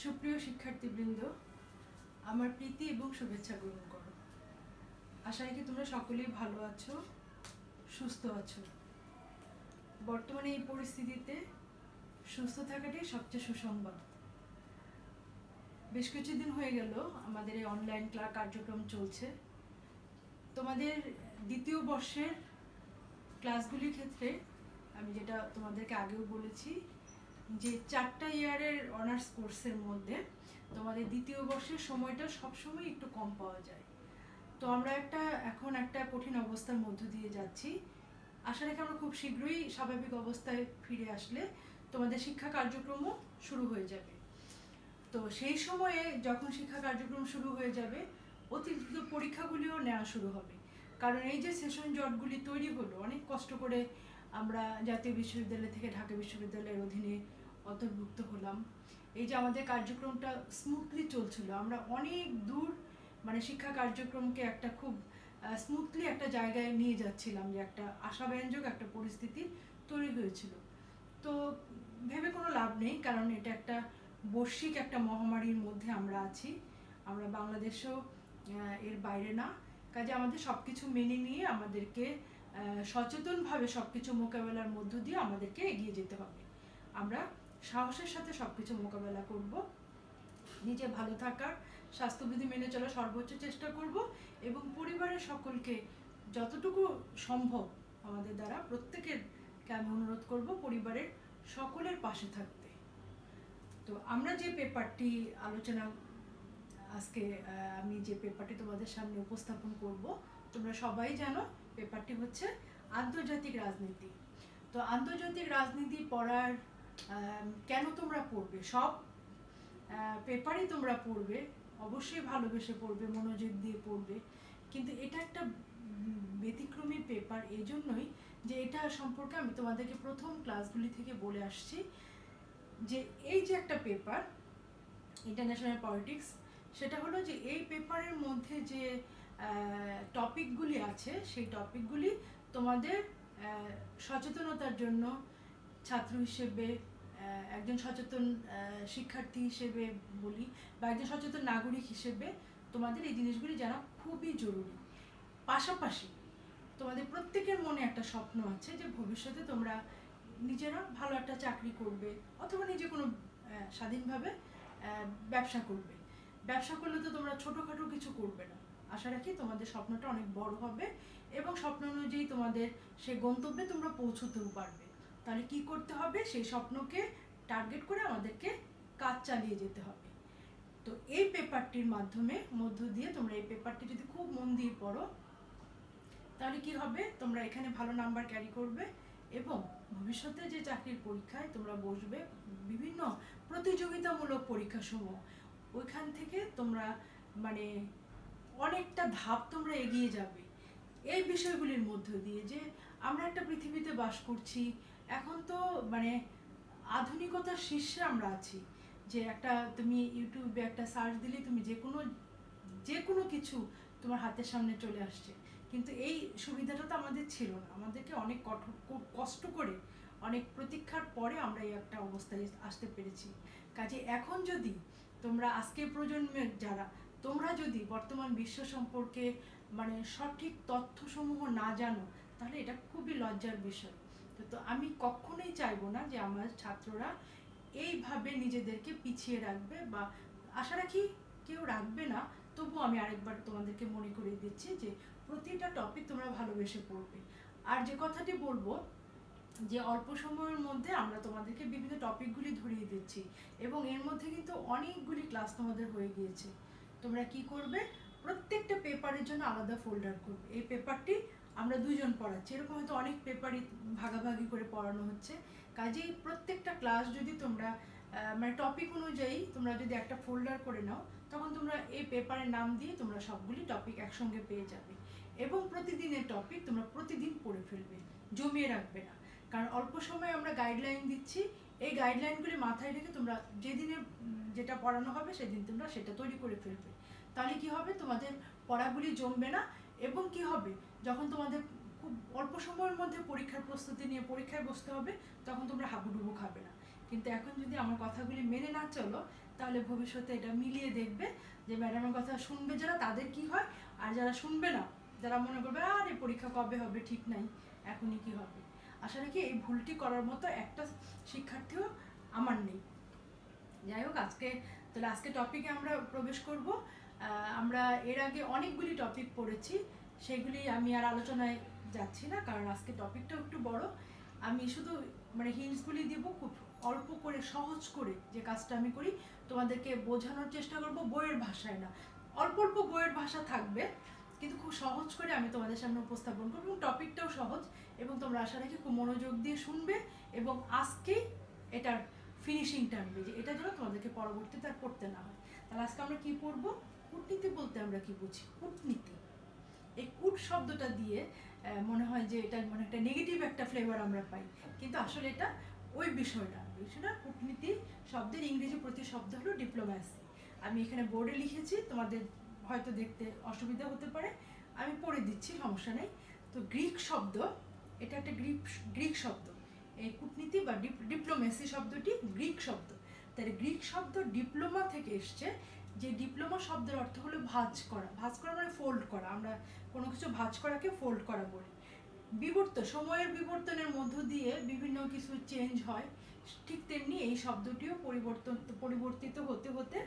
সুপ্রিয় শিক্ষার্থীবৃন্দ, আমার প্রীতি এবং শুভেচ্ছা গ্রহণ করো। আশা রাখি তোমরা সকলেই ভালো আছো, সুস্থ আছো। বর্তমানে এই পরিস্থিতিতে সুস্থ থাকাটাই সবচেয়ে সুসংবাদ। বেশ কিছুদিন হয়ে গেল আমাদের এই অনলাইন ক্লাস কার্যক্রম চলছে। তোমাদের দ্বিতীয় বর্ষের ক্লাসগুলির ক্ষেত্রে আমি যেটা তোমাদেরকে আগেও বলেছি যে 4টা ইয়ারের অনার্স কোর্সের মধ্যে তোমাদের দ্বিতীয় বর্ষের সময়টা সবসময় একটু কম পাওয়া যায়। তো আমরা এখন একটা কঠিন অবস্থার মধ্য দিয়ে যাচ্ছি। আশা রাখি আমরা খুব শীঘ্রই স্বাভাবিক অবস্থায় ফিরে আসলে তোমাদের শিক্ষা কার্যক্রমও শুরু হয়ে যাবে। তো সেই সময়ে যখন শিক্ষা কার্যক্রম শুরু হয়ে যাবে, অতিরিক্ত পরীক্ষাগুলিও নেওয়া শুরু হবে। কারণ এই যে সেশন জটগুলি তৈরি হলো, অনেক কষ্ট করে আমরা জাতীয় বিশ্ববিদ্যালয় থেকে ঢাকা বিশ্ববিদ্যালয়ের অধীনে অন্তর্ভুক্ত হলাম। এই যে আমাদের কার্যক্রমটা স্মুথলি চলছিল, আমরা অনেক দূর শিক্ষা কার্যক্রমকে একটা খুব স্মুথলি একটা জায়গায় নিয়ে যাচ্ছিলাম, যে একটা আশাব্যঞ্জক একটা পরিস্থিতি তৈরি হয়েছিল। তো ভেবে কোনো লাভ নেই, কারণ এটা একটা বৈশ্বিক একটা মহামারীর মধ্যে আমরা আছি। আমরা বাংলাদেশও এর বাইরে না। কাজে আমাদের সব কিছু মেনে নিয়ে আমাদেরকে সচেতনভাবে সব কিছু মোকাবেলার মধ্য দিয়ে আমাদেরকে এগিয়ে যেতে হবে। আমরা সাহসের সাথে সব কিছু মোকাবেলা করব, নিজে ভালো থাকার, স্বাস্থ্যবিধি মেনে চলার সর্বোচ্চ চেষ্টা করব এবং পরিবারের সকলকে যতটুকু সম্ভব আমাদের দ্বারা প্রত্যেকেরকে আমি অনুরোধ করব পরিবারের সকলের পাশে থাকতে। তো আমরা যে পেপারটি আলোচনা আজকে আমি যে পেপারটি তোমাদের সামনে উপস্থাপন করব, তোমরা সবাই জানো পেপারটি হচ্ছে আন্তর্জাতিক রাজনীতি। তো আন্তর্জাতিক রাজনীতি পড়ার কেন তোমরা পড়বে? সব পেপারই তোমরা পড়বে, অবশ্যই ভালোবেসে পড়বে, মনোযোগ দিয়ে পড়বে, কিন্তু এটা একটা ব্যতিক্রমী পেপার এই জন্যই যে এটা সম্পর্কে আমি তোমাদেরকে প্রথম ক্লাসগুলি থেকে বলে আসছি যে এই যে একটা পেপার ইন্টারন্যাশনাল পলিটিক্স, সেটা হলো যে এই পেপারের মধ্যে যে টপিকগুলি আছে সেই টপিকগুলি তোমাদের সচেতনতার জন্য ছাত্র হিসেবে, একজন সচেতন শিক্ষার্থী হিসেবে বলি, বা একজন সচেতন নাগরিক হিসেবে তোমাদের এই জিনিসগুলি জানা খুবই জরুরি। পাশাপাশি তোমাদের প্রত্যেকের মনে একটা স্বপ্ন আছে যে ভবিষ্যতে তোমরা নিজেরা ভালো একটা চাকরি করবে, অথবা নিজে কোনো স্বাধীনভাবে ব্যবসা করবে। ব্যবসা করলে তো তোমরা ছোটোখাটো কিছু করবে না। আশা রাখি তোমাদের স্বপ্নটা অনেক বড় হবে এবং স্বপ্ন অনুযায়ী তোমাদের সেই গন্তব্যে তোমরা পৌঁছতেও পারবে। তাহলে কি করতে হবে? সেই স্বপ্নকে টার্গেট করে আমাদেরকে কাজ চালিয়ে যেতে হবে। তো এই পেপারটির মধ্য দিয়ে তোমরা এই পেপারটি যদি খুব মন দিয়ে পড়ো, তাহলে কি হবে? তোমরা এখানে ভালো নাম্বার ক্যারি করবে এবং ভবিষ্যতে যে চাকরির পরীক্ষায় তোমরা বসবে, বিভিন্ন প্রতিযোগিতামূলক পরীক্ষাসমূহ, ওইখান থেকে তোমরা অনেকটা ধাপ তোমরা এগিয়ে যাবে এই বিষয়গুলির মধ্য দিয়ে। যে আমরা একটা পৃথিবীতে বাস করছি, এখন তো আধুনিকতার শীর্ষে আমরা আছি, যে তুমি ইউটিউবে একটা সার্চ দিলে তুমি যে কোনো কিছু তোমার হাতের সামনে চলে আসছে। কিন্তু এই সুবিধাটা তো আমাদের ছিল না। আমাদেরকে অনেক কষ্ট করে, অনেক প্রতীক্ষার পরে আমরা এই একটা অবস্থায় আসতে পেরেছি। কাজে এখন যদি তোমরা আজকের প্রজন্মের যারা, তোমরা যদি বর্তমান বিশ্ব সম্পর্কে সঠিক তথ্যসমূহ না জানো, তাহলে এটা খুবই লজ্জার বিষয়। তো আমি কখনোই চাইবো না যে আমার ছাত্ররা এইভাবে নিজেদেরকে পিছিয়ে রাখবে, বা আশা রাখি কেউ রাখবে না। তবু আমি আরেকবার তোমাদেরকে মনে করিয়ে দিচ্ছি যে প্রতিটা টপিক তোমরা ভালোবেসে পড়বে। আর যে কথাটি বলবো, যে অল্প সময়ের মধ্যে আমরা তোমাদেরকে বিভিন্ন টপিকগুলি ধরিয়ে দিচ্ছি এবং এর মধ্যে কিন্তু অনেকগুলি ক্লাস তোমাদের হয়ে গিয়েছে। তোমরা কি করবে? প্রত্যেকটা পেপারের জন্য আলাদা ফোল্ডার করবে। এই পেপারটি আমরা 2 জন পড়াচ্ছি, এরকম হয়তো অনেক পেপারই ভাগাভাগি করে পড়ানো হচ্ছে। কাজেই প্রত্যেকটা ক্লাস যদি তোমরা টপিক অনুযায়ী তোমরা যদি একটা ফোল্ডার করে নাও, তখন তোমরা এই পেপারের নাম দিয়ে তোমরা সবগুলি টপিক একসঙ্গে পেয়ে যাবে এবং প্রতিদিনের টপিক তোমরা প্রতিদিন পড়ে ফেলবে, জমিয়ে রাখবে না। কারণ অল্প সময় আমরা গাইডলাইন দিচ্ছি, এই গাইডলাইনগুলি মাথায় রেখে তোমরা যেদিনে যেটা পড়ানো হবে সেদিন তোমরা সেটা তৈরি করে ফেলবে। তাহলে কি হবে? তোমাদের পড়াগুলি জমবে না এবং কি হবে, যখন তোমাদের খুব অল্প সময়ের মধ্যে পরীক্ষার প্রস্তুতি নিয়ে পরীক্ষায় বসতে হবে, তখন তোমরা হাবুডুবু খাবে না। কিন্তু এখন যদি আমার কথাগুলি মেনে না চলো তাহলে ভবিষ্যতে এটা মিলিয়ে দেখবে যে ম্যাডামের কথা শুনবে যারা তাদের কি হয়, আর যারা শুনবে না, যারা মনে করবে আরে পরীক্ষা কবে হবে ঠিক নাই, এখনই কি হবে। আশা রাখি এই ভুলটি করার মতো একটা শিক্ষার্থীও আমার নেই। যাই হোক, আজকে টপিকে আমরা প্রবেশ করব। আমরা এর আগে অনেকগুলি টপিক পড়েছি, সেগুলি আমি আর আলোচনায় যাচ্ছি না, কারণ আজকে টপিকটা একটু বড়। আমি শুধু হিন্টসগুলি দিব খুব অল্প করে, সহজ করে যে কাজটা আমি করি তোমাদেরকে বোঝানোর চেষ্টা করব, বইয়ের ভাষায় না। অল্প অল্প বইয়ের ভাষা থাকবে, কিন্তু খুব সহজ করে আমি তোমাদের সামনে উপস্থাপন করবো, এবং টপিকটাও সহজ, এবং তোমরা আশা রাখি খুব মনোযোগ দিয়ে শুনবে এবং আজকেই এটার ফিনিশিং টানবে, যে এটা যেন তোমাদেরকে পরবর্তীতে আর পড়তে না হয়। তাহলে আজকে আমরা কি পড়বো? কূটনীতি বলতে আমরা কি বুঝি? কূটনীতি, এই কূট শব্দটা দিয়ে মনে হয় যে এটা একটা নেগেটিভ একটা ফ্লেভার আমরা পাই, কিন্তু আসলে এটা ওই বিষয়টা। কূটনীতি শব্দের ইংরেজি প্রতিশব্দ হলো ডিপ্লোম্যাসি। আমি এখানে বোর্ডে লিখেছি, তোমাদের হয়তো দেখতে অসুবিধা হতে পারে, আমি পড়ে দিচ্ছি, সমস্যা নেই। তো গ্রিক শব্দ, এটা একটা গ্রিক শব্দ, এই কূটনীতি বা ডিপ্লোমেসি শব্দটি গ্রিক শব্দ। তাহলে গ্রিক শব্দ ডিপ্লোমা থেকে এসছে, যে ডিপ্লোমা শব্দের অর্থ হলো ভাঁজ করা। ভাঁজ করা মানে ফোল্ড করা, আমরা কোনো কিছু ভাঁজ করাকে ফোল্ড করা বলি। সময়ের বিবর্তনের মধ্য দিয়ে বিভিন্ন কিছু চেঞ্জ হয়, ঠিক তেমনি এই শব্দটিও পরিবর্তিত হতে হতে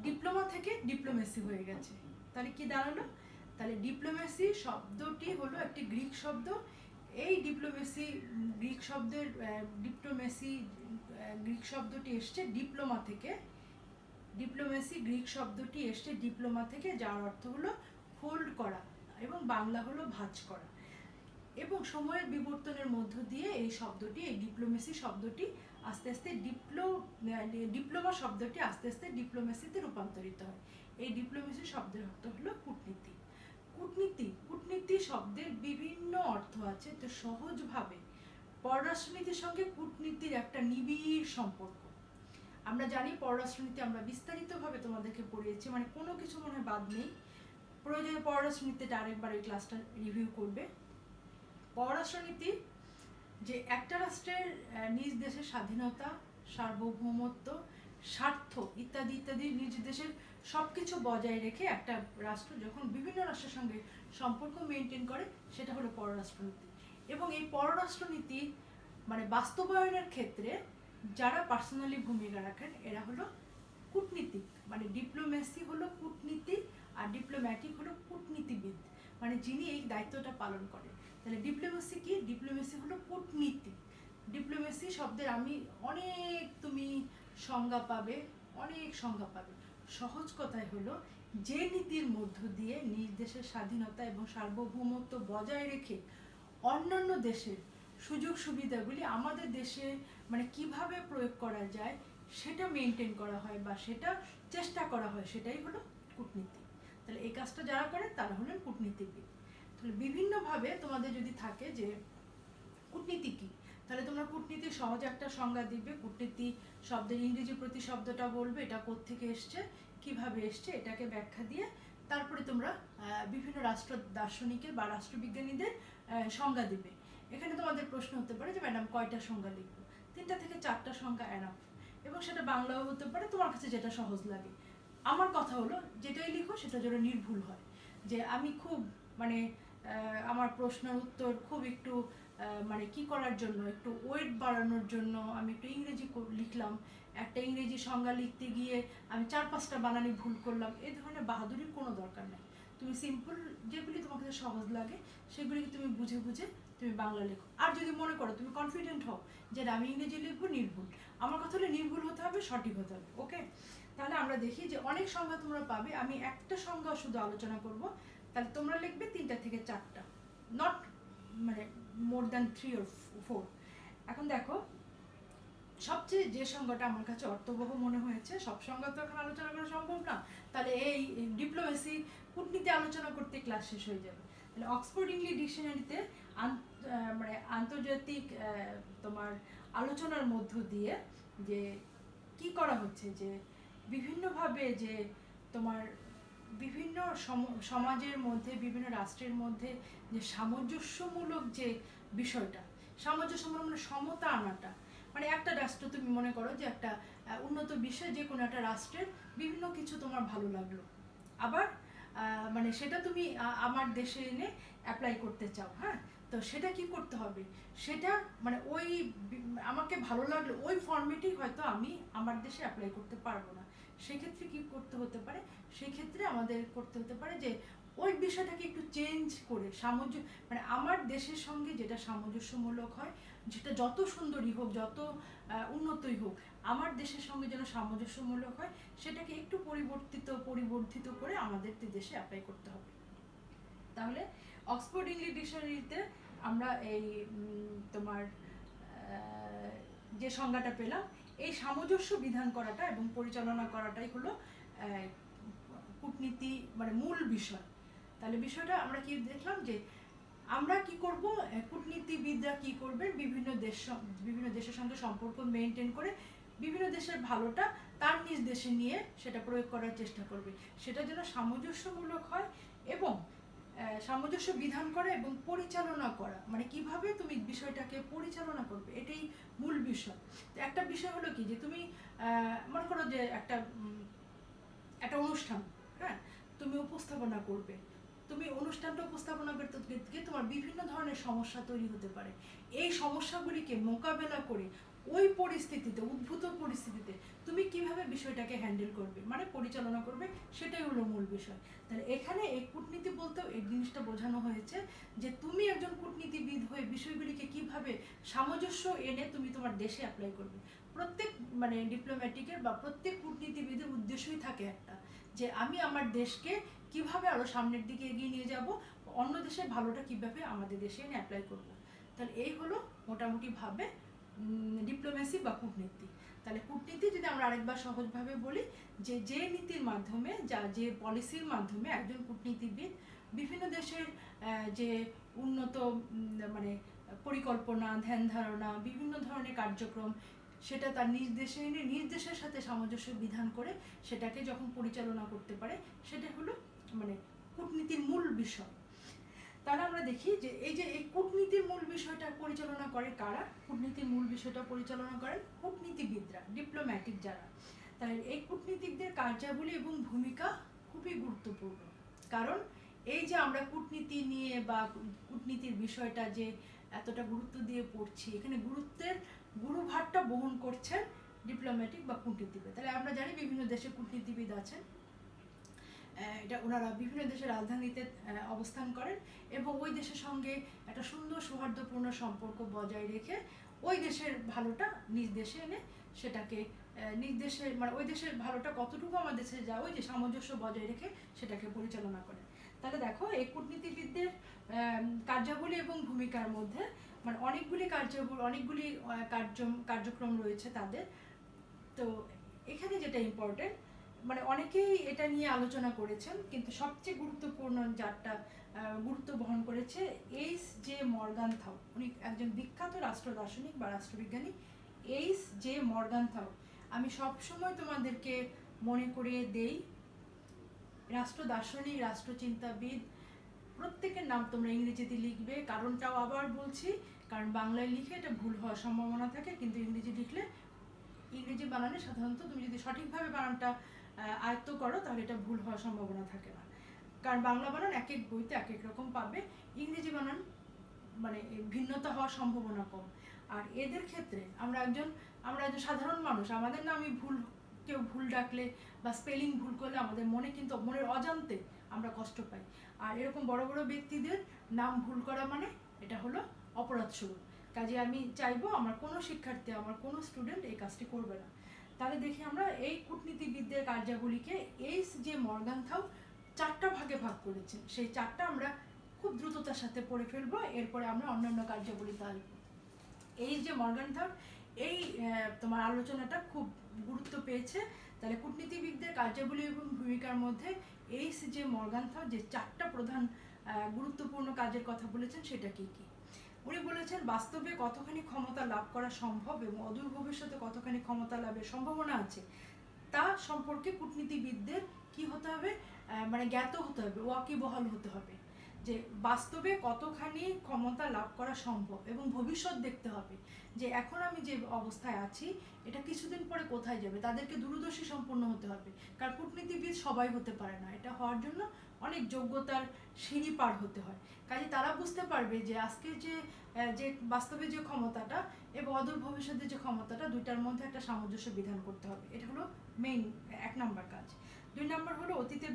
ডিপ্লোমা থেকে ডিপ্লোমেসি হয়ে গেছে। তাহলে কি দাঁড়ালো? তাহলে ডিপ্লোমেসি শব্দটি হলো একটি গ্রিক শব্দ। এই গ্রিক শব্দটি এসছে ডিপ্লোমা থেকে। গ্রিক শব্দটি এসছে ডিপ্লোমা থেকে, যার অর্থ হলো ফোল্ড করা, এবং বাংলা হলো ভাঁজ করা। এবং সময়ের বিবর্তনের মধ্য দিয়ে এই ডিপ্লোমেসি শব্দটি আস্তে আস্তে ডিপ্লোমা শব্দটি আস্তে আস্তে ডিপ্লোমেসিতে রূপান্তরিত হয়। এই ডিপ্লোমেসি শব্দের অর্থ হলো কূটনীতি। কূটনীতি শব্দের বিভিন্ন অর্থ আছে। তো সহজভাবে পররাষ্ট্রনীতির সঙ্গে কূটনীতির একটা নিবিড় সম্পর্ক। আমরা জানি পররাষ্ট্রনীতি আমরা বিস্তারিতভাবে তোমাদেরকে পড়িয়েছি, কোনো কিছু মনে হয় বাদ নেই। প্রয়োজনে পররাষ্ট্রনীতিটা আরেকবার এই ক্লাসটা রিভিউ করবে। পররাষ্ট্রনীতি যে একটা রাষ্ট্রের নিজ দেশের স্বাধীনতা, সার্বভৌমত্ব, স্বার্থ ইত্যাদি ইত্যাদি নিজ দেশের সবকিছু বজায় রেখে একটা রাষ্ট্র যখন বিভিন্ন রাষ্ট্রের সঙ্গে সম্পর্ক মেনটেন করে, সেটা হলো পররাষ্ট্রনীতি। এবং এই পররাষ্ট্রনীতি বাস্তবায়নের ক্ষেত্রে যারা পার্সোনালি ভূমিকা রাখেন এরা হলো কূটনীতিক। ডিপ্লোমেসি হলো কূটনীতি, আর ডিপ্লোম্যাটিক হলো কূটনীতিবিদ, যিনি এই দায়িত্বটা পালন করেন। তাহলে ডিপ্লোমেসি কি? ডিপ্লোমেসি হলো কূটনীতি। ডিপ্লোমেসি শব্দের তুমি সংজ্ঞা পাবে, অনেক সংজ্ঞা পাবে। সহজ কথায় হলো যে নীতির মধ্য দিয়ে নিজ দেশের স্বাধীনতা এবং সার্বভৌমত্ব বজায় রেখে অন্যান্য দেশের সুযোগ সুবিধাগুলি আমাদের দেশে কিভাবে প্রয়োগ করা যায় সেটা মেনটেন করা হয় বা সেটা চেষ্টা করা হয়, সেটাই হলো কূটনীতি। তাহলে এই কাজটা যারা করেন তারা হলেন কূটনীতিবিদ। তাহলে বিভিন্নভাবে তোমাদের যদি থাকে যে কূটনীতি কি, তাহলে তোমরা কূটনীতির সহজ একটা সংজ্ঞা দিবে। কূটনীতি শব্দের ইংরেজি প্রতিশব্দটা বলবে, এটা কোত্থেকে এসছে, কিভাবে এসছে, এটাকে ব্যাখ্যা দিয়ে তারপরে তোমরা বিভিন্ন রাষ্ট্র দার্শনিকের বা রাষ্ট্রবিজ্ঞানীদের সংজ্ঞা দিবে। এখানে তোমাদের প্রশ্ন হতে পারে যে ম্যাডাম কয়টা সংজ্ঞা লিখবো? 3টা থেকে 4টা সংজ্ঞা এনাফ, এবং সেটা বাংলাও হতে পারে, তোমার কাছে যেটা সহজ লাগে। আমার কথা হলো যেটাই লিখো সেটা যেন নির্ভুল হয়, যে আমি খুব আমার প্রশ্নের উত্তর খুব একটু কি করার জন্য, একটু ওয়েট বাড়ানোর জন্য আমি একটু ইংরেজি লিখলাম, একটা ইংরেজি সংজ্ঞা লিখতে গিয়ে আমি 4-5টা বানানি ভুল করলাম, এই ধরনের বাহাদুরির কোনো দরকার নেই। তুমি সিম্পল যেগুলি তোমার কাছে সহজ লাগে সেগুলিকে তুমি বুঝে বুঝে তুমি বাংলা লেখো। আর যদি মনে করো তুমি কনফিডেন্ট হও যে আমি ইংরেজি লিখবো নির্ভুল, আমার কথা হলে নির্ভুল হতে হবে, সঠিক হতে হবে। ওকে, তাহলে আমরা দেখি যে অনেক সংজ্ঞা তোমরা পাবে, আমি একটা সংজ্ঞা শুধু আলোচনা করব। তাহলে তোমরা লিখবে 3টা থেকে 4টা, নট মোর দ্যান 3 or 4। এখন দেখো, সবচেয়ে যে সংজ্ঞাটা আমার কাছে অর্থবহ মনে হয়েছে, সব সংজ্ঞা তো এখন আলোচনা করা সম্ভব না, তাহলে এই ডিপ্লোমেসি কূটনীতি আলোচনা করতে ক্লাস শেষ হয়ে যাবে। তাহলে অক্সফোর্ড ইংলিশ ডিকশনারিতে আন্তর্জাতিক তোমার আলোচনার মধ্য দিয়ে যে কি করা হচ্ছে, যে বিভিন্নভাবে যে তোমার বিভিন্ন সমাজের মধ্যে, বিভিন্ন রাষ্ট্রের মধ্যে যে সামঞ্জস্যমূলক যে বিষয়টা, সামঞ্জস্য মানে সমতা আনাটা, মানে একটা রাষ্ট্র তুমি মনে করো যে একটা উন্নত বিশ্বে যে কোনো একটা রাষ্ট্রের বিভিন্ন কিছু তোমার ভালো লাগলো, আবার মানে সেটা তুমি আমার দেশে এনে অ্যাপ্লাই করতে চাও, হ্যাঁ, তো সেটা কি করতে হবে, সেটা মানে ওই আমাকে ভালো লাগলো ওই ফর্মেটেই হয়তো আমি আমার দেশে অ্যাপ্লাই করতে পারবো না। সেক্ষেত্রে কি করতে হতে পারে, সেক্ষেত্রে আমাদের করতে হতে পারে যে ওই বিষয়টাকে একটু চেঞ্জ করে মানে আমার দেশের সঙ্গে যেটা সামঞ্জস্যমূলক হয়, যেটা যত সুন্দরই হোক, যত উন্নতই হোক, আমার দেশের সঙ্গে যেন সামঞ্জস্যমূলক হয়, সেটাকে একটু পরিবর্ধিত করে আমাদের দেশে অ্যাপ্লাই করতে হবে। তাহলে অক্সফোর্ড ইংলিশ ডিকশনারিতে আমরা এই তোমার যে সংজ্ঞাটা পেলাম, এই সামঞ্জস্য বিধান করাটা এবং পরিচালনা করাটাই হলো কূটনীতি মানে মূল বিষয়। তাহলে বিষয়টা আমরা কি দেখলাম যে আমরা কি করব, কূটনীতিবিদরা কি করবেন, বিভিন্ন দেশের সঙ্গে সম্পর্ক মেনটেন করে বিভিন্ন দেশের ভালোটা তার নিজ দেশে নিয়ে সেটা প্রয়োগ করার চেষ্টা করবে, সেটা যেন সামঞ্জস্যমূলক হয় এবং সামঞ্জস্য বিধান করা এবং পরিচালনা করা, মানে কিভাবে তুমি বিষয়টাকে পরিচালনা করবে, এটাই মূল বিষয়। তো একটা বিষয় হলো কি যে তুমি মনে করো যে একটা অনুষ্ঠান, হ্যাঁ, তুমি উপস্থাপনা করবে, তুমি অনুষ্ঠানটা উপস্থাপনা করতে গিয়ে তোমার বিভিন্ন ধরনের সমস্যা তৈরি হতে পারে। এই সমস্যাগুলিকে মোকাবেলা করে ওই পরিস্থিতিতে, উদ্ভূত পরিস্থিতিতে তুমি কিভাবে বিষয়টাকে হ্যান্ডেল করবে, মানে পরিচালনা করবে, সেটাই হলো মূল বিষয়। তাহলে এখানে এই কূটনীতি বলতেও এই জিনিসটা বোঝানো হয়েছে যে তুমি একজন কূটনীতিবিদ হয়ে বিষয়গুলিকে কিভাবে সামঞ্জস্য এনে তুমি তোমার দেশে অ্যাপ্লাই করবে। প্রত্যেক মানে ডিপ্লোম্যাটিকের বা প্রত্যেক কূটনীতিবিদের উদ্দেশ্যই থাকে একটা, যে আমি আমার দেশকে কিভাবে আরো সামনের দিকে এগিয়ে নিয়ে যাব, অন্য দেশের ভালোটা কিভাবে আমাদের দেশে এনে অ্যাপ্লাই করব। তাহলে এই হলো মোটামুটি ভাবে ডিপ্লোমেসি বা কূটনীতি। তাহলে কূটনীতি যদি আমরা আরেকবার সহজভাবে বলি, যে নীতির মাধ্যমে, যে পলিসির মাধ্যমে একজন কূটনীতিবিদ বিভিন্ন দেশের যে উন্নত মানে পরিকল্পনা, ধ্যান ধারণা, বিভিন্ন ধরনের কার্যক্রম, সেটা তার নিজ দেশে এনে নিজ দেশের সাথে সামঞ্জস্য বিধান করে সেটাকে যখন পরিচালনা করতে পারে, সেটা হলো মানে কূটনীতির মূল বিষয়। তাহলে আমরা দেখি যে এই কূটনীতির মূল বিষয়টা পরিচালনা করে কারা, কূটনীতির মূল বিষয়টা পরিচালনা করেন কূটনীতিবিদরা, ডিপ্লোম্যাটিক যারা। তাই এই কূটনীতিকদের কার্যাবলী এবং ভূমিকা খুবই গুরুত্বপূর্ণ, কারণ এই যে আমরা কূটনীতি নিয়ে বা কূটনীতির বিষয়টা যে এতটা গুরুত্ব দিয়ে পড়ছি, এখানে গুরুভারটা বহন করছেন ডিপ্লোম্যাটিক বা কূটনীতিবিদ। তাহলে আমরা জানি বিভিন্ন দেশে কূটনীতিবিদ আছেন, এটা ওনারা বিভিন্ন দেশের রাজধানীতে অবস্থান করেন এবং ওই দেশের সঙ্গে একটা সুন্দর সৌহার্দ্যপূর্ণ সম্পর্ক বজায় রেখে ওই দেশের ভালোটা নিজ দেশে এনে সেটাকে নিজ দেশের মানে ওই দেশের ভালোটা কতটুকু আমার দেশে যায়, ওই যে সামঞ্জস্য বজায় রেখে সেটাকে পরিচালনা করে। তাহলে দেখো এই কূটনীতিবিদদের কার্যাবলী এবং ভূমিকার মধ্যে মানে অনেকগুলি কার্যক্রম রয়েছে তাদের। তো এখানে যেটা ইম্পর্টেন্ট, মানে অনেকেই এটা নিয়ে আলোচনা করেছেন, কিন্তু সবচেয়ে গুরুত্বপূর্ণ যারটা গুরুত্ব বহন করেছে এইচ জে মর্গানথাউ, উনি একজন বিখ্যাত রাষ্ট্র দার্শনিক বা রাষ্ট্রবিজ্ঞানী। এইচ জে মর্গানথাউ, আমি সবসময় তোমাদেরকে মনে করিয়ে দেই, রাষ্ট্র দার্শনিক, রাষ্ট্রচিন্তাবিদ, প্রত্যেকের নাম তোমরা ইংরেজিতে লিখবে। কারণটাও আবার বলছি, কারণ বাংলায় লিখে এটা ভুল হওয়ার সম্ভাবনা থাকে, কিন্তু ইংরেজি লিখলে ইংরেজি বানানে সাধারণত তুমি যদি সঠিকভাবে বানানটা আয়ত্ত করো তাহলে এটা ভুল হওয়ার সম্ভাবনা থাকে না, কারণ বাংলা বানান এক এক বইতে এক এক রকম পাবে, ইংরেজি বানান মানে ভিন্নতা হওয়ার সম্ভাবনা কম। আর এদের ক্ষেত্রে আমরা একজন সাধারণ মানুষ, আমাদের না আমি কেউ ভুল ডাকলে বা স্পেলিং ভুল করলে আমাদের মনে কিন্তু মনের অজান্তে আমরা কষ্ট পাই। আর এরকম বড় বড় ব্যক্তিদের নাম ভুল করা মানে এটা হলো অপরাধ স্বরূপ। কাজে আমি চাইবো আমার কোনো শিক্ষার্থী, আমার কোনো স্টুডেন্ট এই কাজটি করবে না। তাহলে দেখি আমরা এই কূটনীতিবিদদের কার্যাবলীকে এইচ জে মর্গানথাউ 4টা ভাগে ভাগ করেছেন, সেই 4টা আমরা খুব দ্রুততার সাথে পড়ে ফেলবো, এরপরে আমরা অন্যান্য কার্যাবলীতে আসবো। এইচ জে মর্গানথাউ এই তোমার আলোচনাটা খুব গুরুত্ব পেয়েছে। তাহলে কূটনীতিবিদদের কার্যাবলী এবং ভূমিকার মধ্যে এইচ জে মর্গানথাউ যে 4টা প্রধান গুরুত্বপূর্ণ কাজের কথা বলেছেন সেটা কি কি। উনি বলেছেন বাস্তবে কতখানি ক্ষমতা লাভ করা সম্ভব এবং অদূর ভবিষ্যতে কতখানি ক্ষমতা লাভের সম্ভাবনা আছে তা সম্পর্কে কূটনীতিবিদদের কি হতে হবে, মানে জ্ঞাত হতে হবে, ওয়াকিবহাল হতে হবে। যে বাস্তবে কতখানি ক্ষমতা লাভ করা সম্ভব এবং ভবিষ্যৎ দেখতে হবে যে এখন আমি যে অবস্থায় আছি এটা কিছুদিন পরে কোথায় যাবে। তাদেরকে দূরদর্শী সম্পন্ন হতে হবে, কারণ কূটনীতিবিদ সবাই হতে পারে না, এটা হওয়ার জন্য অনেক যোগ্যতার সিঁড়ি পার হতে হয়। কাজে তারা বুঝতে পারবে যে আজকে যে বাস্তবে যে ক্ষমতাটা এবং অদূর ভবিষ্যতের যে ক্ষমতাটা, দুইটার মধ্যে একটা সামঞ্জস্য বিধান করতে হবে। এটা হলো মেইন 1 নম্বর কাজ। 2 নম্বর হলো অতীতে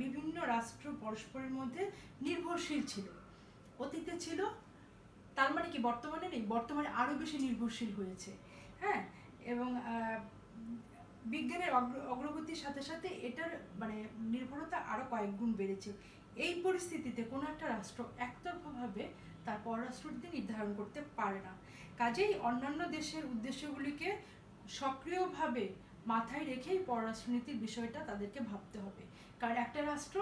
বিভিন্ন রাষ্ট্র পরস্পরের মধ্যে নির্ভরশীল ছিল। অতীতে ছিল, তার মানে কি বর্তমানে নেই, বর্তমানে আরো বেশি নির্ভরশীল হয়েছে। হ্যাঁ, এবং বিজ্ঞানের অগ্রগতির সাথে সাথে এটার মানে নির্ভরতা আরো কয়েক গুণ বেড়েছে। এই পরিস্থিতিতে কোনো একটা রাষ্ট্র একতরফাভাবে তার পররাষ্ট্রনীতি নির্ধারণ করতে পারে না। কাজেই অন্যান্য দেশের উদ্দেশ্যগুলিকে সক্রিয়ভাবে মাথায় রেখেই পররাষ্ট্রনীতির বিষয়টা তাদেরকে ভাবতে হবে। কারণ একটা রাষ্ট্র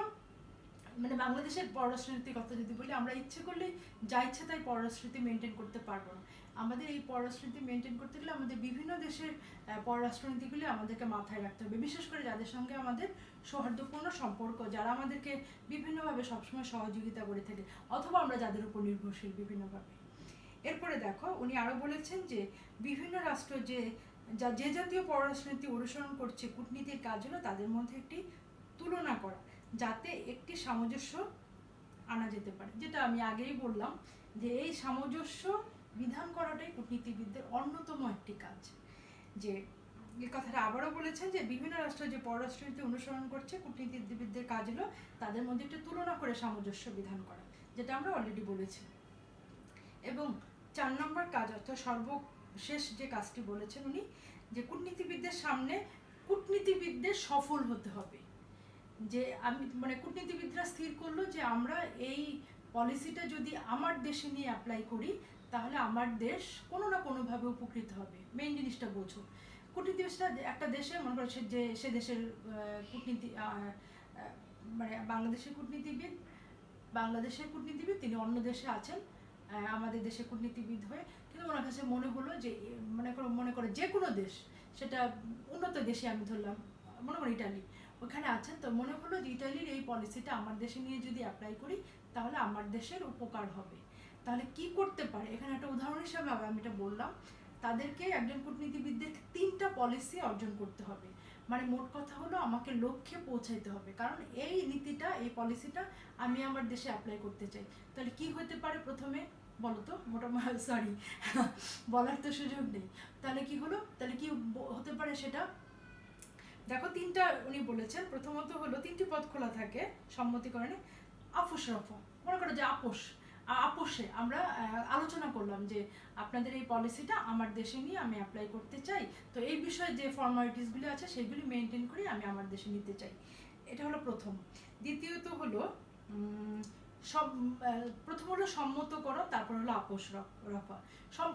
মানে বাংলাদেশের পররাষ্ট্রনীতির কথা যদি বলি, আমরা ইচ্ছে করলে যা ইচ্ছে তাই পররাষ্ট্রনীতি মেনটেন করতে পারবো না। আমাদের এই পররাষ্ট্রনীতি মেনটেন করতে গেলে আমাদের বিভিন্ন দেশের পররাষ্ট্রনীতিগুলি আমাদেরকে মাথায় রাখতে হবে, বিশেষ করে যাদের সঙ্গে আমাদের সৌহার্দ্যপূর্ণ সম্পর্ক, যারা আমাদেরকে বিভিন্নভাবে সবসময় সহযোগিতা করে থাকে, অথবা আমরা যাদের উপর নির্ভরশীল বিভিন্নভাবে। এরপরে দেখো, উনি আরো বলেছেন যে বিভিন্ন রাষ্ট্র যে জাতীয় পররাষ্ট্রনীতি অনুসরণ করছে, কূটনীতির কাজ হলো তাদের মধ্যে একটি তুলনা করা, যাতে একটি সামঞ্জস্য আনা যেতে পারে। যেটা আমি আগেই বললাম যে এই সামঞ্জস্য বিধান করাটাই কূটনীতিবিদদের অন্যতম একটি কাজ। যে এই কথাটা আবারও বলেছেন যে বিভিন্ন রাষ্ট্র যে পররাষ্ট্রনীতি অনুসরণ করছে, কূটনীতিবিদদের কাজ হলো তাদের মধ্যে একটি তুলনা করে সামঞ্জস্য বিধান করা, যেটা আমরা অলরেডি বলেছি। এবং 4 নম্বর কাজ, অর্থাৎ সর্বশেষ যে কাজটি বলেছেন উনি, যে কূটনীতিবিদদের সামনে কূটনীতিবিদদের সফল হতে হবে। যে আমি মানে কূটনীতিবিদরা স্থির করলো যে আমরা এই পলিসিটা যদি আমার দেশে নিয়ে অ্যাপ্লাই করি তাহলে আমার দেশ কোনো না কোনোভাবে উপকৃত হবে। মেইন জিনিসটা বোঝো, কূটনীতিবিদরা একটা দেশে মনে করছে যে সে দেশের কূটনীতি মানে বাংলাদেশের কূটনীতিবিদ তিনি অন্য দেশে আছেন আমাদের দেশে কূটনীতিবিদ হয়ে, কিন্তু ওনার কাছে মনে হলো যে মনে করো যে কোনো দেশ, সেটা উন্নত দেশে আমি ধরলাম, মনে করো ইটালি, ওখানে আছেন, তো মনে হলো যে ইটালির এই পলিসিটা আমার দেশে নিয়ে যদি অ্যাপ্লাই করি তাহলে আমার দেশের উপকার হবে। তাহলে কি করতে পারে, এখানে একটা উদাহরণ হিসাবে আমি এটা বললাম, তাদেরকে একজন কূটনীতিবিদদের 3টা পলিসি অর্জন করতে হবে। মানে মোট কথা হলো আমাকে লক্ষ্যে পৌঁছাইতে হবে, কারণ এই নীতিটা এই পলিসিটা আমি আমার দেশে অ্যাপ্লাই করতে চাই। তাহলে কি হতে পারে প্রথমে বলো তো, মোটামুটি সরি বলার তো সুযোগ নেই, তাহলে কি হলো, তাহলে কি হতে পারে সেটা দেখো। 3টা উনি বলেছেন, প্রথমত হলো 3টি পথ খোলা থাকে সম্মতিকরণে। আপোষ রফা, মনে করো যে আপোষে আমরা আলোচনা করলাম যে আপনাদের এই পলিসিটা আমার দেশে নিয়ে আমি অ্যাপ্লাই করতে চাই, তো এই বিষয়ে যে ফর্মালিটিসগুলি আছে সেগুলি মেনটেন করে আমি আমার দেশে নিতে চাই। এটা হলো প্রথম। দ্বিতীয়ত হলো প্রথম হলো সম্মত করো, তারপর হলো আপোষ রফা।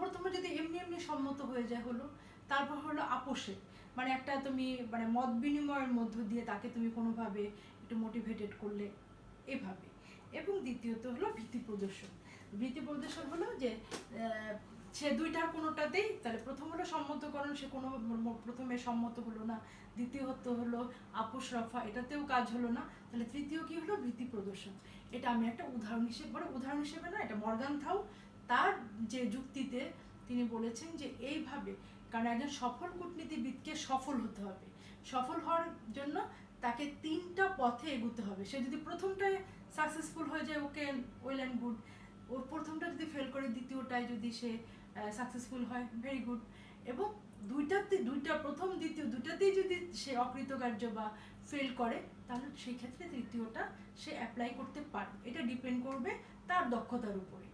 প্রথমে যদি এমনি সম্মত হয়ে যায় হলো, তারপর হলো আপোষে, মানে একটা তুমি মানে মত বিনিময়ের মধ্য দিয়ে তাকে তুমি কোনোভাবে একটু মোটিভেটেড করলে এভাবে। এবং দ্বিতীয়ত হলো ভীতি প্রদর্শন হলো যে সে দুইটার কোনোটাতেই, তাহলে প্রথম হলো সম্মতকরণ, সে কোনো প্রথমে সম্মত হলো না, দ্বিতীয়ত হলো আপোষ রফা, এটাতেও কাজ হলো না, তাহলে তৃতীয় কি হলো, ভীতি প্রদর্শন। এটা আমি একটা উদাহরণ হিসেবে না, এটা মর্গানথাউ তার যে যুক্তিতে তিনি বলেছেন যে এইভাবে, কারণ একজন সফল কূটনীতিবিদকে সফল হতে হবে, সফল হওয়ার জন্য তাকে 3টা পথে এগোতে হবে। সে যদি প্রথমটায় সাকসেসফুল হয়ে যায় ওকে ওয়েল অ্যান্ড গুড, ওর প্রথমটা যদি ফেল করে দ্বিতীয়টায় যদি সে সাকসেসফুল হয় ভেরি গুড, এবং দুইটা প্রথম দ্বিতীয় দুটাতেই যদি সে অকৃতকার্য বা ফেল করে তাহলে সেই ক্ষেত্রে তৃতীয়টা সে অ্যাপ্লাই করতে পারে। এটা ডিপেন্ড করবে তার দক্ষতার উপরে।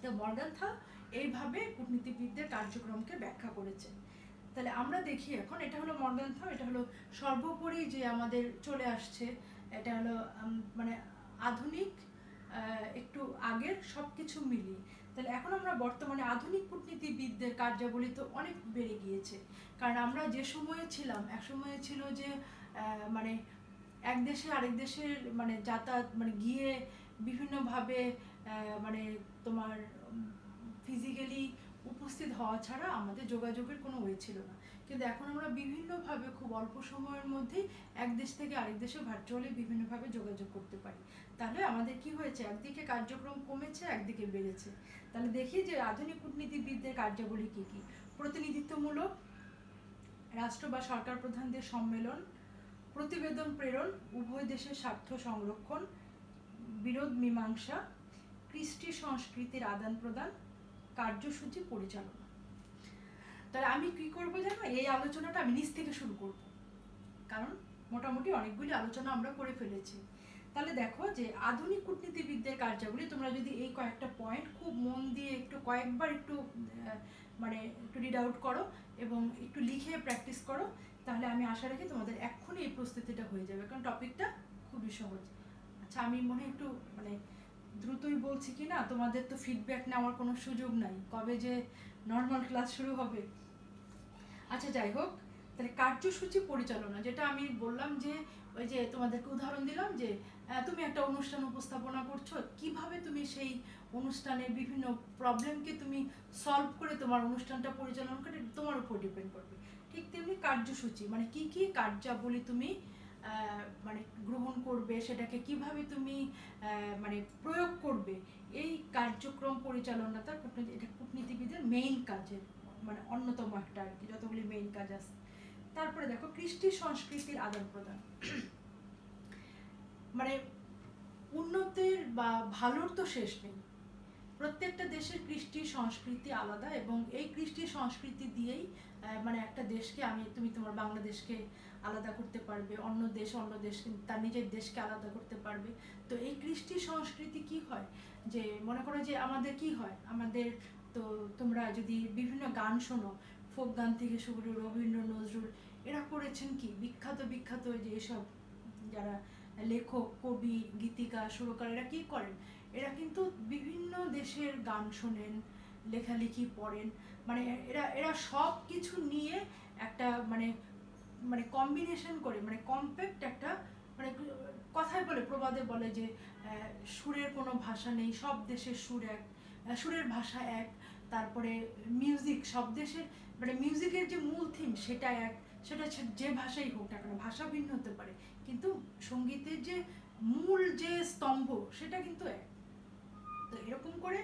তো মর্গানথাউ এইভাবে কূটনীতিবিদদের কার্যক্রমকে ব্যাখ্যা করেছেন। তাহলে আমরা দেখি এখন, এটা হলো মর্গানথাউ, এটা হলো সর্বোপরি যে আমাদের চলে আসছে, এটা হলো মানে আধুনিক একটু আগের সব কিছু মিলিয়ে। তাহলে এখন আমরা বর্তমানে আধুনিক কূটনীতিবিদদের কার্যাবলী তো অনেক বেড়ে গিয়েছে, কারণ আমরা যে সময়ে ছিলাম, এক সময়ে ছিল যে মানে এক দেশে আরেক দেশের মানে যাতায়াত মানে গিয়ে বিভিন্নভাবে মানে তোমার ফিজিক্যালি উপস্থিত হওয়া ছাড়া আমাদের যোগাযোগের কোনো ওয়ে ছিল না। কিন্তু এখন আমরা বিভিন্নভাবে খুব অল্প সময়ের মধ্যেই এক দেশ থেকে আরেক দেশে ভার্চুয়ালি বিভিন্নভাবে যোগাযোগ করতে পারি। তাহলে আমাদের কি হয়েছে, একদিকে কার্যক্রম কমেছে, একদিকে বেড়েছে। তাহলে দেখি যে আধুনিক কূটনীতিবিদদের কার্যাবলী কী কী। প্রতিনিধিত্বমূলক রাষ্ট্র বা সরকার প্রধানদের সম্মেলন, প্রতিবেদন প্রেরণ, উভয় দেশের স্বার্থ সংরক্ষণ, বিরোধ মীমাংসা, কৃষ্টি সংস্কৃতির আদান প্রদান, কার্যসূচি পরিচালনা। তাহলে আমি কি করবো জানো, এই আলোচনাটা আমি নিচ থেকে শুরু করব, কারণ মোটামুটি অনেকগুলি আলোচনা আমরা করে ফেলেছি। তাহলে দেখো যে আধুনিক কূটনীতিবিদদের কার্যাবলী, তোমরা যদি এই কয়েকটা পয়েন্ট খুব মন দিয়ে একটু কয়েকবার একটু মানে একটু রিড আউট করো এবং একটু লিখে প্র্যাকটিস করো, তাহলে আমি আশা রাখি তোমাদের এক্ষুনি এই প্রস্তুতিটা হয়ে যাবে, কারণ টপিকটা খুবই সহজ। আচ্ছা, আমি মনে হয় একটু মানে দ্রুতই বলছি কি না, তোমাদের তো ফিডব্যাক নেওয়ার কোনো সুযোগ নাই, কবে যে নর্মাল ক্লাস শুরু হবে। আচ্ছা, যাই হোক, তাহলে কার্যসূচি পরিচালনা, যেটা আমি বললাম যে ওই যে তোমাদেরকে উদাহরণ দিলাম যে তুমি একটা অনুষ্ঠান উপস্থাপনা করছো, কিভাবে তুমি সেই অনুষ্ঠানের বিভিন্ন প্রবলেমকে তুমি সলভ করে তোমার অনুষ্ঠানটা পরিচালনা করে তোমার উপর ডিপেন্ড করবে। ঠিক তেমনি কার্যসূচি মানে কি কি কার্যাবলী তুমি মানে গ্রহণ করবে, সেটাকে কিভাবে তুমি মানে প্রয়োগ করবে, এই কার্যক্রম পরিচালনাটা এটা কূটনীতিবিদের মেইন কাজের মানে অন্যতম একটা আর কি, যতগুলি মেইন কাজ আছে। তারপরে দেখো কৃষ্টি সংস্কৃতির আদান প্রদান, মানে উন্নতির বা ভালোর তো শেষ নেই। প্রত্যেকটা দেশের কৃষ্টি সংস্কৃতি আলাদা এবং এই কৃষ্টি সংস্কৃতি দিয়েই মানে একটা দেশকে তুমি তোমার বাংলাদেশকে আলাদা করতে পারবে, অন্য দেশ তার নিজের দেশকে আলাদা করতে পারবে। তো এই কৃষ্টি সংস্কৃতি কি হয়, যে মনে করো যে আমাদের কি হয়, আমাদের তো তোমরা যদি বিভিন্ন গান শোনো, ফোক গান থেকে শুরু করে রবীন্দ্র নজরুল, এরা করেছেন কি বিখ্যাত বিখ্যাত যে এসব যারা লেখক, কবি, গীতিকার, সুরকার, এরা কি করেন, এরা কিন্তু বিভিন্ন দেশের গান শোনেন, লেখালেখি পড়েন, মানে এরা সব কিছু নিয়ে একটা মানে মানে কম্বিনেশন করে, মানে কম্প্যাক্ট একটা মানে কথায় বলে, প্রবাদে বলে যে সুরের কোনো ভাষা নেই, সব দেশের সুর এক, সুরের ভাষা এক। তারপরে মিউজিক, সব দেশের মানে মিউজিকের যে মূল থিম সেটা এক, সেটা যে ভাষাই হোক না কেন, ভাষা ভিন্ন হতে পারে, কিন্তু সঙ্গীতের যে মূল যে স্তম্ভ সেটা কিন্তু এক। তো এরকম করে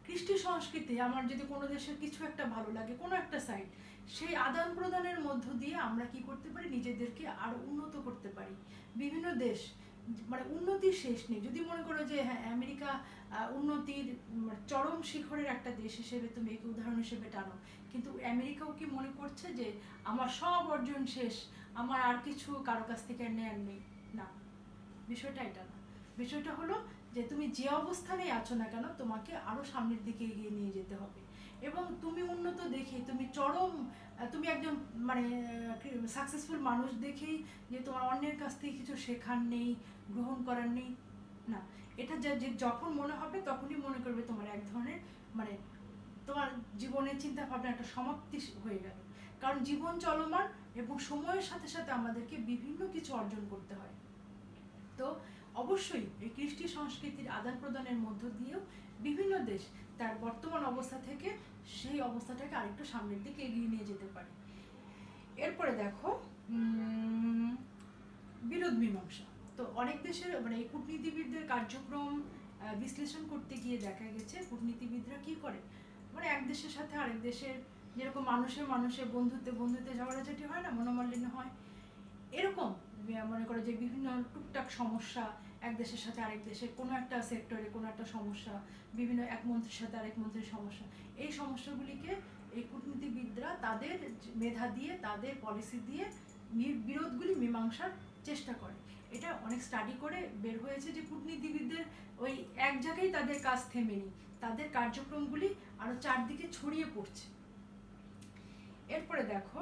কৃষ্টি সংস্কৃতি, আমার যদি কোনো দেশের কিছু একটা ভালো লাগে, কোনো একটা সাইড, সেই আদান প্রদানের মধ্য দিয়ে আমরা কি করতে পারি, নিজেদেরকে আরো উন্নত করতে পারি। বিভিন্ন দেশ মানে উন্নতির শেষ নেই। যদি মনে করো যে হ্যাঁ আমেরিকা উন্নতির চরম শিখরের একটা দেশ হিসেবে তুমি একে উদাহরণ হিসেবে টানো, কিন্তু আমেরিকাও কি মনে করছে যে আমার সব অর্জন শেষ, আমার আর কিছু কারো কাছ থেকে নেয়ার নেই? না, বিষয়টা এটা না। বিষয়টা হলো যে তুমি যে অবস্থানেই আছো না কেন, তোমাকে আরো সামনের দিকে এগিয়ে নিয়ে যেতে হবে। এবং তুমি উন্নত দেখে, তুমি একজন মানে সাকসেসফুল মানুষ দেখেই যে তোমার অন্যের কাছ থেকে কিছু শেখার নেই, গ্রহণ করার নেই, না। এটা যখন মনে হবে তখনই মনে করবে তোমার এক ধরনের মানে তোমার জীবনের চিন্তা ভাবনা একটা সমাপ্তি হয়ে গেল। কারণ জীবন চলমান এবং সময়ের সাথে সাথে আমাদেরকে বিভিন্ন কিছু অর্জন করতে হয়। তো অবশ্যই এই কৃষ্টি সংস্কৃতির আদান প্রদানের মধ্য দিয়েও বিভিন্ন দেশ তার বর্তমান অবস্থা থেকে সেই অবস্থাটাকে আরেকটু সামনের দিকে এগিয়ে নিয়ে যেতে পারে। এরপরে দেখো বিরোধ মীমাংসা। তো অনেক দেশের মানে এই কূটনীতিবিদদের কার্যক্রম বিশ্লেষণ করতে গিয়ে দেখা গেছে কূটনীতিবিদরা কি করে, মানে এক দেশের সাথে আরেক দেশের যেরকম মানুষের বন্ধুত্বে ঝগড়াঝাটি হয় না, মনোমালিন্য হয়, এরকম মনে করো যে বিভিন্ন টুকটাক সমস্যা এক দেশের সাথে আরেক দেশের কোনো একটা সেক্টরে কোনো একটা সমস্যা, বিভিন্ন এক মন্ত্রীর সাথে আরেক মন্ত্রীর সমস্যা, এই সমস্যাগুলিকে এই কূটনীতিবিদরা তাদের মেধা দিয়ে, তাদের পলিসি দিয়ে বিরোধগুলি মীমাংসার চেষ্টা করে। এটা অনেক স্টাডি করে বের হয়েছে যে কূটনীতিবিদদের ওই এক জায়গায় তাদের কাজ থেমেনি, তাদের কার্যক্রমগুলি আরো চারদিকে ছড়িয়ে পড়ছে। এরপরে দেখো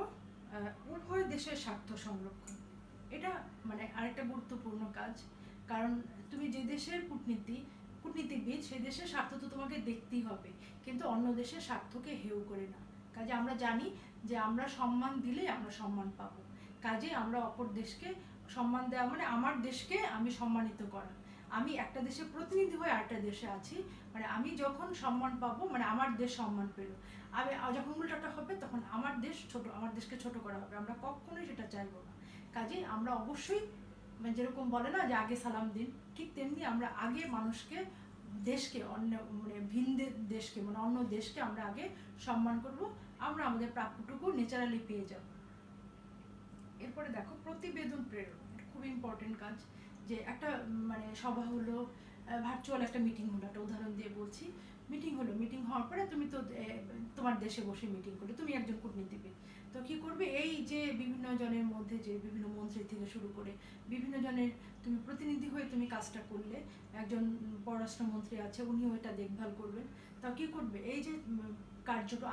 উভয় দেশের স্বার্থ সংরক্ষণ, এটা মানে আরেকটা গুরুত্বপূর্ণ কাজ। কারণ তুমি যে দেশের কূটনীতিবিদ, সেই দেশের স্বার্থ তো তোমাকে দেখতেই হবে, কিন্তু অন্য দেশের স্বার্থকে হেয় করে না। কাজে আমরা জানি যে আমরা সম্মান দিলে আমরা সম্মান পাবো, কাজে আমরা অপর দেশকে সম্মান দেওয়া মানে আমার দেশকে আমি সম্মানিত করা। আমি একটা দেশের প্রতিনিধি হয়ে আরেকটা দেশে আছি, মানে আমি যখন সম্মান পাবো, মানে আমার দেশ সম্মান পেল, আমি যখন উল্টাটা হবে তখন আমার দেশকে ছোট করা হবে। আমরা কখনোই সেটা চাইবো না। কাজেই আমরা অবশ্যই, মানে যেরকম বলে না যে আগে সালাম দিন, ঠিক তেমনি আমরা আগে মানুষকে, দেশকে, অন্য মানে ভিন দেশকে, মানে অন্য দেশকে আমরা আগে সম্মান করব, আমরা আমাদের প্রাপ্যটুকু ন্যাচারালি পেয়ে যাব। এরপরে দেখো প্রতিবেদন প্রেরণ, এটা খুব ইম্পর্টেন্ট কাজ। যে একটা মানে সভা হলো, ভার্চুয়াল একটা মিটিং হলো, একটা উদাহরণ দিয়ে বলছি। মিটিং হলো, মিটিং হওয়ার পরে তুমি তো তোমার দেশে বসে মিটিং করলে, তুমি একজন কূটনীতিবিদ, তো কি করবে, এই যে বিভিন্ন জনের মধ্যে যে বিভিন্ন মন্ত্রী থেকে শুরু করে বিভিন্ন জনের তুমি প্রতিনিধি হয়ে তুমি কাজটা করলে, একজন পররাষ্ট্রমন্ত্রী আছে, উনিও এটা দেখভাল করবেন। তা কি করবে, এই যে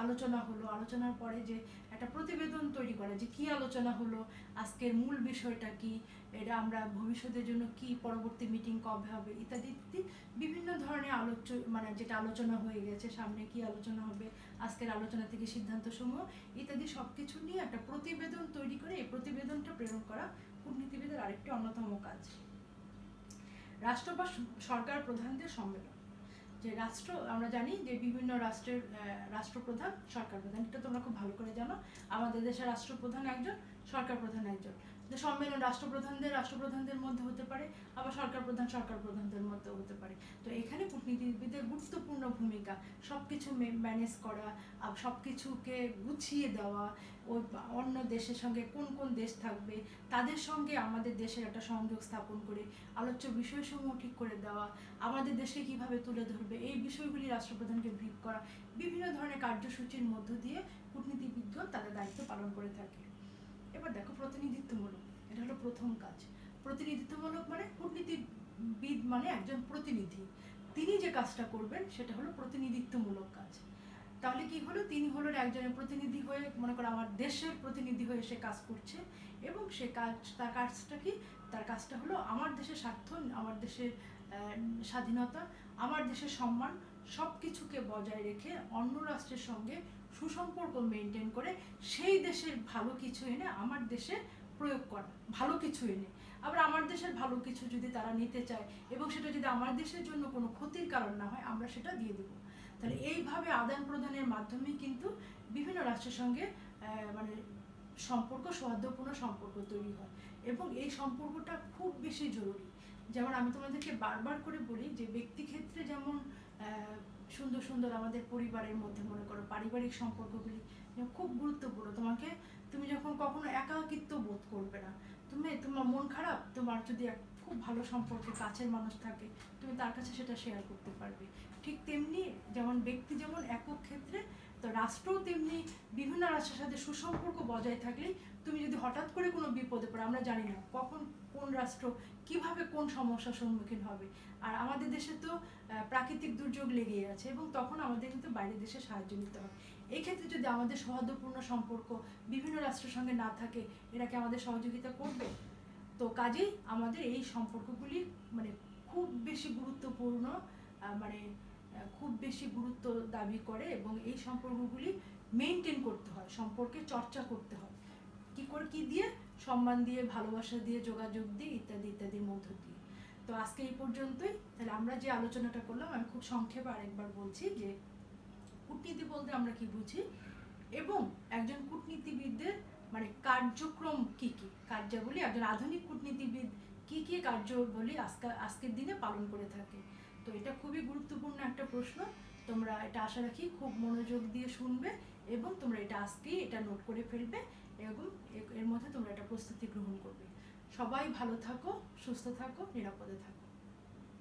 আলোচনা হলো, আলোচনার পরে যে একটা প্রতিবেদন তৈরি করা, যে কি আলোচনা হলো, আজকের মূল বিষয়টা কি, এটা আমরা ভবিষ্যতের জন্য কি, পরবর্তী মিটিং কবে হবে, ইত্যাদি ইত্যাদি বিভিন্ন ধরনের মানে যেটা আলোচনা হয়ে গেছে, সামনে কি আলোচনা হবে, আজকের আলোচনা থেকে সিদ্ধান্ত সমূহ ইত্যাদি সবকিছু নিয়ে একটা প্রতিবেদন তৈরি করে এই প্রতিবেদনটা প্রেরণ করা কূটনীতিবিদের আরেকটি অন্যতম কাজ। রাষ্ট্র বা সরকার প্রধানদের সম্মেলন, যে রাষ্ট্র, আমরা জানি যে বিভিন্ন রাষ্ট্রের রাষ্ট্রপ্রধান, সরকার প্রধান, এটা তোমরা খুব ভালো করে জানো। আমাদের দেশের রাষ্ট্রপ্রধান একজন, সরকার প্রধান একজন। যে সম্মেলন রাষ্ট্রপ্রধানদের মধ্যে হতে পারে, আবার সরকার প্রধানদের মধ্যেও হতে পারে। তো এখানে কূটনীতিবিদের গুরুত্বপূর্ণ ভূমিকা, সবকিছু ম্যানেজ করা, সবকিছুকে গুছিয়ে দেওয়া, ওই অন্য দেশের সঙ্গে কোন কোন দেশ থাকবে তাদের সঙ্গে আমাদের দেশের একটা সংযোগ স্থাপন করে আলোচ্য বিষয়সমূহ ঠিক করে দেওয়া, আমাদের দেশে কিভাবে তুলে ধরবে এই বিষয়গুলি রাষ্ট্রপ্রধানকে ব্রিফ করা, বিভিন্ন ধরনের কার্যসূচির মধ্য দিয়ে কূটনীতিবিদগণ তাদের দায়িত্ব পালন করে থাকে। এবার দেখো প্রতিনিধিত্বমূলক, এটা হলো প্রথম কাজ। প্রতিনিধিত্বমূলক মানে কূটনীতিবিদ মানে একজন প্রতিনিধি, তিনি যে কাজটা করবেন সেটা হলো প্রতিনিধিত্বমূলক কাজ। তাহলে কি হলো, তিনি হলো একজনের প্রতিনিধি হয়ে, মনে করো আমার দেশের প্রতিনিধি হয়ে সে কাজ করছে, এবং সে তার কাজটা কি, তার কাজটা হলো আমার দেশের স্বার্থ, আমার দেশের স্বাধীনতা, আমার দেশের সম্মান সব কিছুকে বজায় রেখে অন্য রাষ্ট্রের সঙ্গে সুসম্পর্ক মেনটেন করে সেই দেশের ভালো কিছু এনে আমার দেশে প্রয়োগ করা, ভালো কিছু এনে। আবার আমার দেশের ভালো কিছু যদি তারা নিতে চায় এবং সেটা যদি আমার দেশের জন্য কোনো ক্ষতির কারণ না হয়, আমরা সেটা দিয়ে দেবো। তাহলে এইভাবে আদান প্রদানের মাধ্যমে কিন্তু বিভিন্ন রাষ্ট্রের সঙ্গে মানে সৌহার্দ্যপূর্ণ সম্পর্ক তৈরি হয়, এবং এই সম্পর্কটা খুব বেশি জরুরি। যেমন আমি তোমাদেরকে বারবার করে বলি যে ব্যক্তি ক্ষেত্রে যেমন সুন্দর সুন্দর আমাদের পরিবারের মধ্যে, মনে করো পারিবারিক সম্পর্কগুলি খুব গুরুত্বপূর্ণ। তুমি যখন কখনো একাকিত্ব বোধ করবে না, তোমার মন খারাপ, তোমার যদি খুব ভালো সম্পর্কে কাছের মানুষ থাকে, তুমি তার কাছে সেটা শেয়ার করতে পারবে। ঠিক তেমনি যেমন ব্যক্তি যেমন একক ক্ষেত্রে, তো রাষ্ট্রও তেমনি বিভিন্ন রাষ্ট্রের সাথে সুসম্পর্ক বজায় থাকলে তুমি যদি হঠাৎ করে কোনো বিপদে পড়ো, আমরা জানি না কখন কোন রাষ্ট্র কিভাবে কোন সমস্যার সম্মুখীন হবে। আর আমাদের দেশে তো প্রাকৃতিক দুর্যোগ লেগেই আছে, এবং তখন আমাদের কিন্তু বাইরের দেশে সাহায্য নিতে হয়। এই ক্ষেত্রে যদি আমাদের সৌহার্দ্যপূর্ণ সম্পর্ক বিভিন্ন রাষ্ট্রের সঙ্গে না থাকে, এরা কি আমাদের সহযোগিতা করবে? তো কাজেই আমাদের এই সম্পর্কগুলি মানে খুব বেশি গুরুত্বপূর্ণ, মানে খুব বেশি গুরুত্ব দাবি করে, এবং এই সম্পর্কগুলি মেনটেন করতে হয়, সম্পর্কে চর্চা করতে হয়। কি দিয়ে? সম্মান দিয়ে, ভালোবাসা দিয়ে, যোগাযোগ দিয়ে, ইত্যাদি ইত্যাদির মধ্য দিয়ে। তো আজকে এই পর্যন্তই। তাহলে আমরা যে আলোচনাটা করলাম, আমি খুব সংক্ষেপে আরেকবার বলছি যে কূটনীতি বলতে আমরা কি বুঝি, এবং একজন কূটনীতিবিদদের মানে কার্যক্রম কি কি, কার্যাবলী, একজন আধুনিক কূটনীতিবিদ কি কি কার্যাবলী আজকের দিনে পালন করে থাকে। তো এটা খুবই গুরুত্বপূর্ণ একটা প্রশ্ন। তোমরা এটা আশা রাখি খুব মনোযোগ দিয়ে শুনবে, এবং তোমরা এটা আজকেই এটা নোট করে ফেলবে, এবং এর মধ্যে তোমরা এটা প্রস্তুতি গ্রহণ করবে। সবাই ভালো থাকো, সুস্থ থাকো, নিরাপদে থাকো।